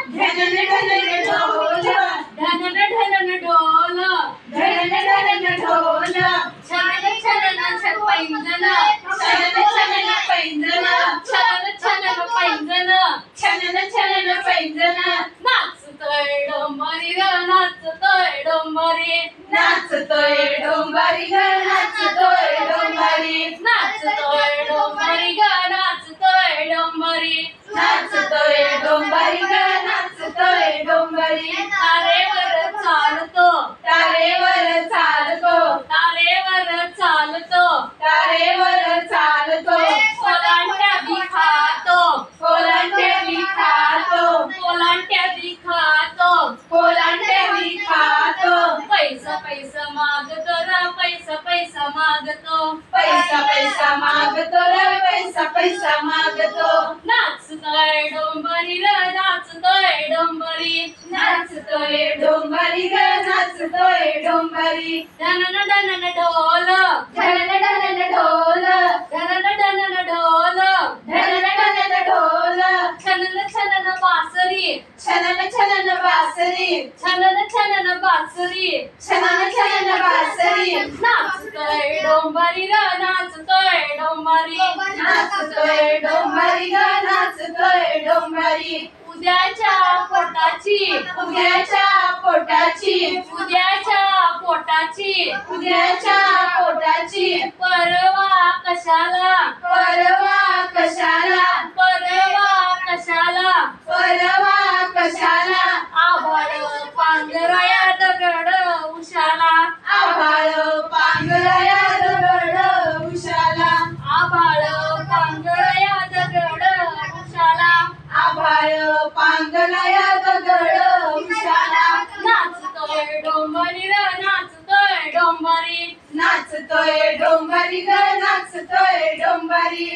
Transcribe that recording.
ढनन ढनन ढोल ढनन ढनन ढोल ढनन ढनन ढोल छनन छनन पैंजण छनन छनन पैंजण छनन छनन पैंजण छनन छनन पैंजण नाचतोय डोंबरी ग नाचतोय डोंबरी नाचतोय डोंबारी ग नाचतोय डोंबारी नाचतोय डोंबरी ग नाचतोय डोंबरी नाचतोय डोंबारी ग नाचतोय डोंबारी तारेवर चालतो तारेवर चालतो तारेवर चालतो तारेवर चालतो कोलांट्या बी खातो कोलांट्या बी खातो कोलांट्या बी खातो कोलांट्या बी खातो पैसा पैसा मागतो रा पैसा पैसा मागतो पैसा पैसा मागतो रे पैसा पैसा मागतो नाचतोय डोंबरी ग नाचतोय डोंबरी नाचतोय डोंबारी ग नाचतोय डोंबारी ढनन ढनन ढोल ढनन ढनन ढोल ढनन ढनन ढोल ढनन ढनन ढोल छनन छनन बासरी छनन छनन बासरी छनन छनन बासरी छनन छनन बासरी नाचतोय डोंबरी ग नाचतोय डोंबरी नाचतोय डोंबारी ग नाचतोय डोंबारी उद्याच्या पोटाची उद्याच्या पोटाची उद्याच्या पोटाची उद्याच्या पोटाची परवा कशाला परवा कशाला परवा कशाला परवा कशाला आभाळ पांघराया दगड उशाला आभाळ पांघराया दगड उशाला आभाळ पांघराया दगड उशाला आभाळ पांघराया दगड उशाला नाचतोय डोंबरी ग नाचतोय डोंबरी नाचतोय डोंबारी ग नाचतोय डोंबारी